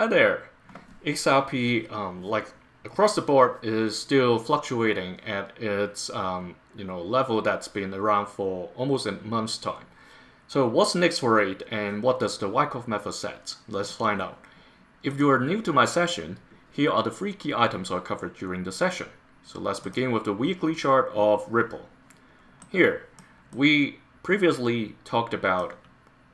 Hi there. XRP, like across the board, is still fluctuating at its level that's been around for almost a month's time. So what's next for it, and what does the Wyckoff method set? Let's find out. If you are new to my session, here are the 3 key items I covered during the session. So let's begin with the weekly chart of Ripple. Here, we previously talked about,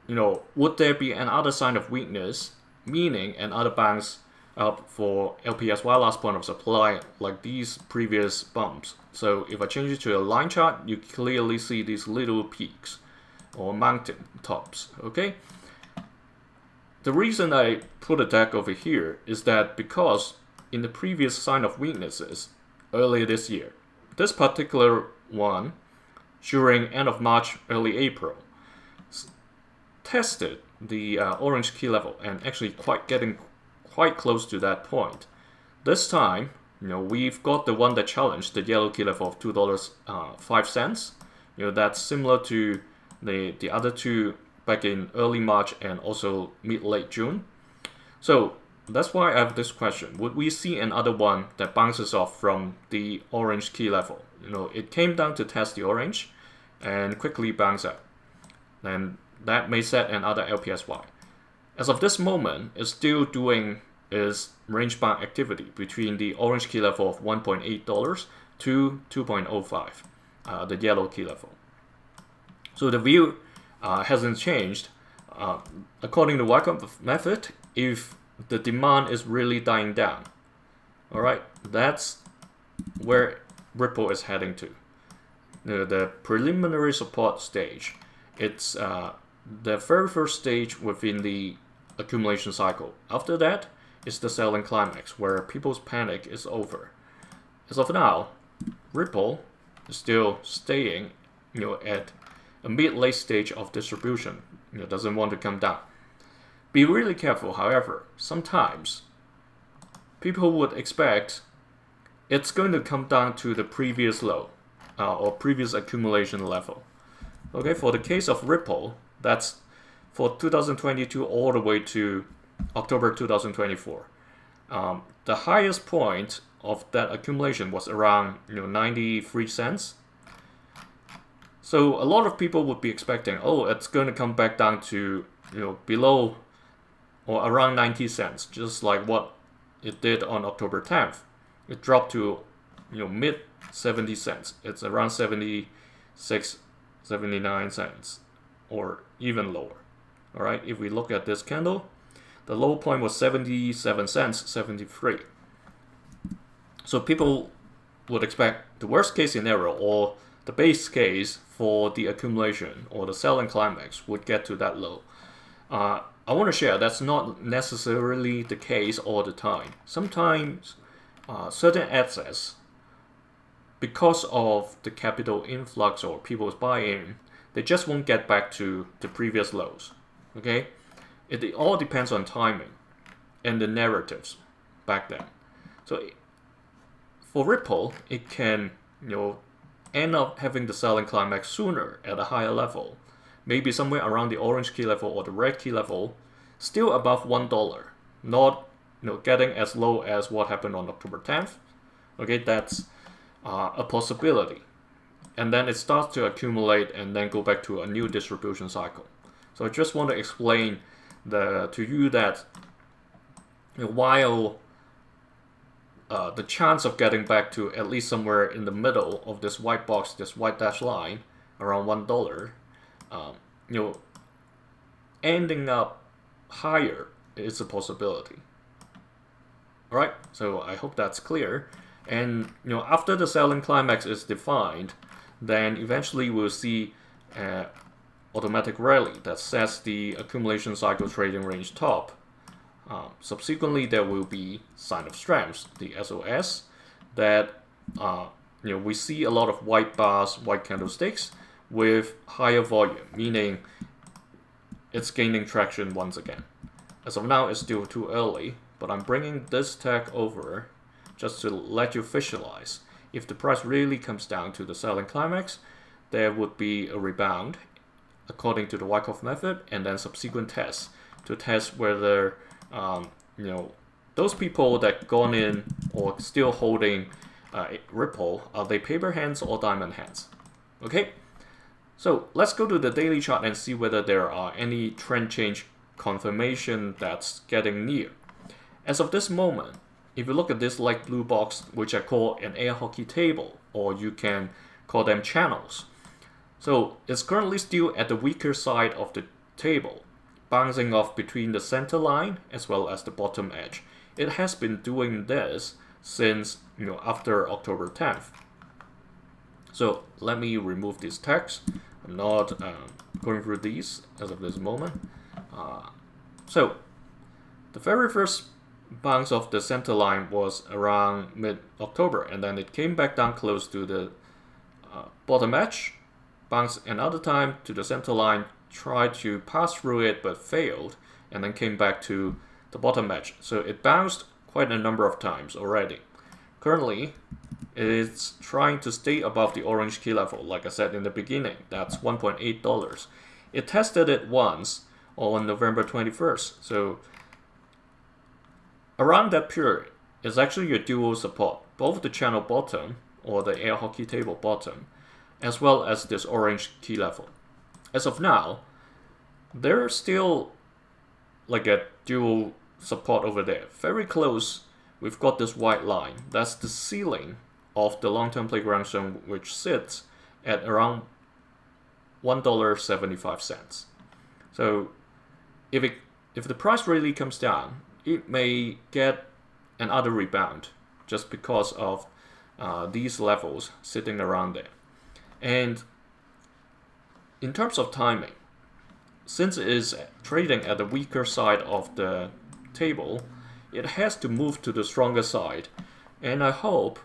would there be another sign of weakness, meaning another bounce up for LPSY last point of supply like these previous bumps. So if I change it to a line chart, you clearly see these little peaks or mountain tops, okay? The reason I put a deck over here is that because in the previous sign of weaknesses earlier this year, this particular one during end of March, early April, tested the orange key level and actually getting quite close to that point. This time, we've got the one that challenged the yellow key level of $2.05. That's similar to the other two back in early March and also mid-late June. So that's why I have this question. Would we see another one that bounces off from the orange key level? It came down to test the orange and quickly bounce up. And that may set another LPSY. As of this moment, it's still doing its range-bound activity between the orange key level of $1.8 to 2.05, the yellow key level. So the view hasn't changed. According to Wyckoff method, if the demand is really dying down, all right, that's where Ripple is heading to. The preliminary support stage. It's the very first stage within the accumulation cycle. After that is the selling climax, where people's panic is over. As of now, Ripple is still staying, at a mid-late stage of distribution. Doesn't want to come down. Be really careful, however. Sometimes people would expect it's going to come down to the previous low or previous accumulation level. Okay, for the case of Ripple, that's for 2022 all the way to October 2024. The highest point of that accumulation was around 93 cents. So a lot of people would be expecting, it's going to come back down to below or around 90 cents, just like what it did on October 10th. It dropped to mid 70 cents. It's around 76, 79 cents, or even lower. All right, if we look at this candle, the low point was 77 cents, 73. So people would expect the worst case scenario or the base case for the accumulation or the selling climax would get to that low. I want to share that's not necessarily the case all the time. Sometimes certain assets, because of the capital influx or people's buy-in, they just won't get back to the previous lows. Okay, it all depends on timing and the narratives back then. So for Ripple, it can end up having the selling climax sooner at a higher level, maybe somewhere around the orange key level or the red key level, still above $1, not getting as low as what happened on October 10th. Okay, that's a possibility. And then it starts to accumulate and then go back to a new distribution cycle. So I just want to explain to you that while the chance of getting back to at least somewhere in the middle of this white box, this white dashed line, around $1, ending up higher is a possibility. All right, so I hope that's clear. And after the selling climax is defined, then eventually we'll see automatic rally that sets the accumulation cycle trading range top. Subsequently, there will be sign of strength, the SOS, that we see a lot of white bars, white candlesticks with higher volume, meaning it's gaining traction once again. As of now, it's still too early, but I'm bringing this tag over just to let you visualize. If the price really comes down to the selling climax, there would be a rebound according to the Wyckoff method, and then subsequent tests to test whether those people that gone in or still holding Ripple, are they paper hands or diamond hands? Okay, so let's go to the daily chart and see whether there are any trend change confirmation that's getting near. As of this moment, if you look at this light blue box, which I call an air hockey table, or you can call them channels. So it's currently still at the weaker side of the table, bouncing off between the center line as well as the bottom edge. It has been doing this since after October 10th. So let me remove this text. I'm not going through these as of this moment. So the very first bounce of the center line was around mid-October, and then it came back down close to the bottom edge, bounced another time to the center line, tried to pass through it but failed, and then came back to the bottom edge. So it bounced quite a number of times already. Currently, it's trying to stay above the orange key level, like I said in the beginning. That's $1.8. It tested it once on November 21st. So around that period is actually your dual support, both the channel bottom or the air hockey table bottom, as well as this orange key level. As of now, there's still like a dual support over there. Very close, we've got this white line. That's the ceiling of the long-term playground zone, which sits at around $1.75. So if the price really comes down, it may get another rebound just because of these levels sitting around there. And in terms of timing, since it is trading at the weaker side of the table, it has to move to the stronger side. And I hope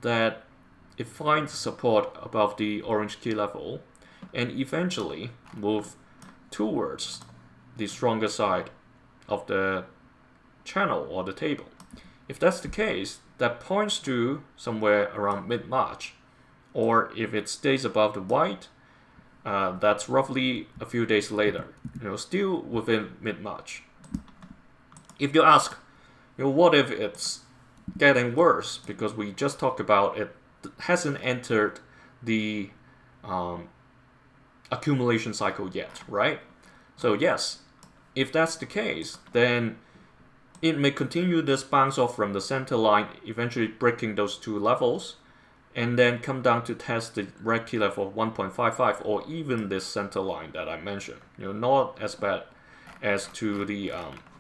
that it finds support above the orange key level and eventually move towards the stronger side of the channel or the table. If that's the case, that points to somewhere around mid-March. Or if it stays above the white, that's roughly a few days later, still within mid-March. If you ask, what if it's getting worse, because we just talked about it hasn't entered the accumulation cycle yet, right? So yes, if that's the case, then it may continue this bounce off from the center line, eventually breaking those two levels, and then come down to test the red key level of 1.55 or even this center line that I mentioned. Not as bad as to the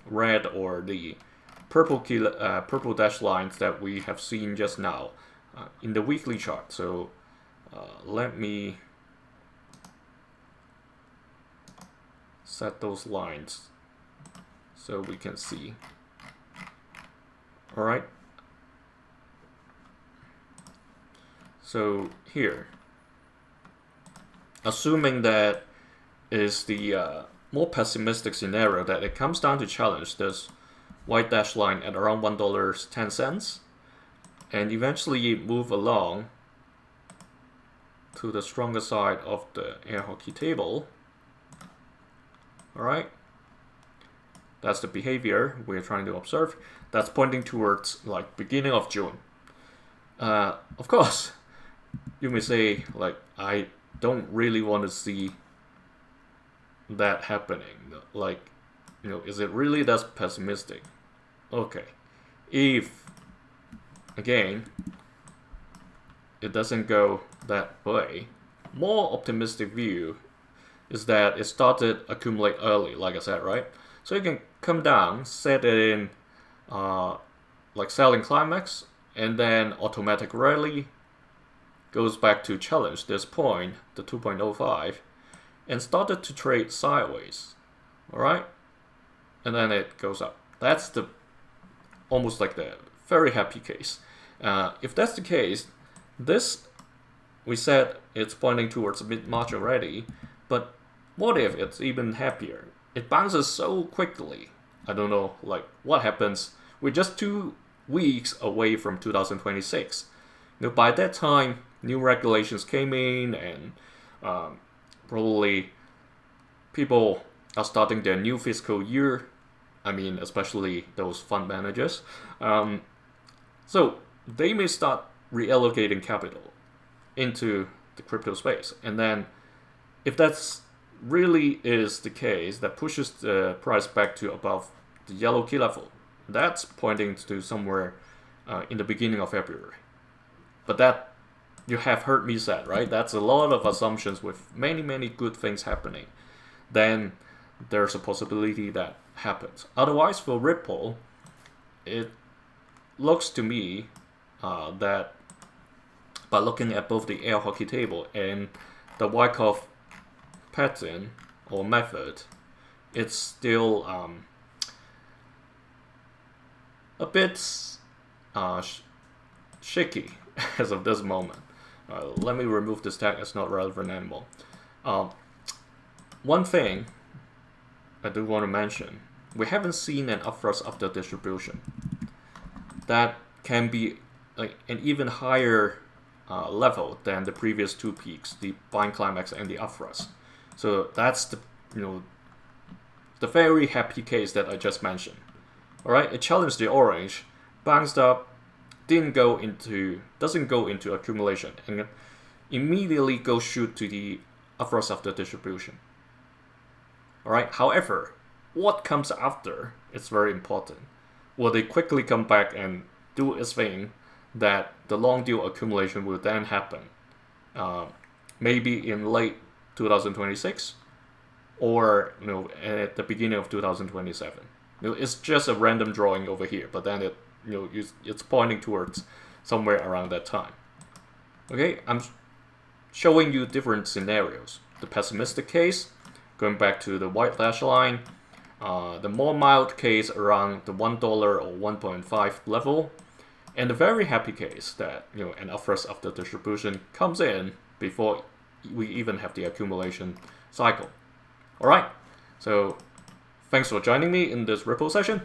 red or the purple dash lines that we have seen just now in the weekly chart. So let me set those lines so we can see. All right. So here, assuming that is the more pessimistic scenario, that it comes down to challenge this white dash line at around $1.10 and eventually move along to the stronger side of the air hockey table. All right, that's the behavior we're trying to observe. That's pointing towards like beginning of June. Of course, you may say, like, I don't really want to see that happening. Like, is it really that pessimistic? Okay, if again it doesn't go that way, more optimistic view is that it started accumulate early, like I said, right? So you can come down, set it in like selling climax, and then automatic rally goes back to challenge this point, the 2.05, and started to trade sideways. All right, and then it goes up. That's the almost like the very happy case. If that's the case, this we said it's pointing towards mid-March already, but what if it's even happier? It bounces so quickly. I don't know, like, what happens. We're just 2 weeks away from 2026. By that time, new regulations came in, and probably people are starting their new fiscal year. I mean, especially those fund managers. So they may start reallocating capital into the crypto space. And then if that's really is the case, that pushes the price back to above the yellow key level. That's pointing to somewhere in the beginning of February. But that, you have heard me say, right? That's a lot of assumptions with many, many good things happening. Then there's a possibility that happens. Otherwise, for Ripple, it looks to me that by looking at both the air hockey table and the Wyckoff pattern or method, it's still a bit shaky as of this moment. Let me remove this tag, it's not relevant anymore. One thing I do want to mention, we haven't seen an upthrust after distribution. That can be like an even higher level than the previous two peaks, the buying climax and the upthrust. So that's the the very happy case that I just mentioned. All right, it challenged the orange, bounced up, doesn't go into accumulation, and immediately goes shoot to the upthrust after distribution. All right. However, what comes after is very important. Will they quickly come back and do its thing? That the long deal accumulation will then happen, maybe in late 2026, or at the beginning of 2027. It's just a random drawing over here, but then it's pointing towards somewhere around that time. Okay, I'm showing you different scenarios. The pessimistic case, going back to the white dash line, the more mild case around the $1 or 1.5 level, and the very happy case that an upthrust after distribution comes in before we even have the accumulation cycle. All right, so thanks for joining me in this Ripple session.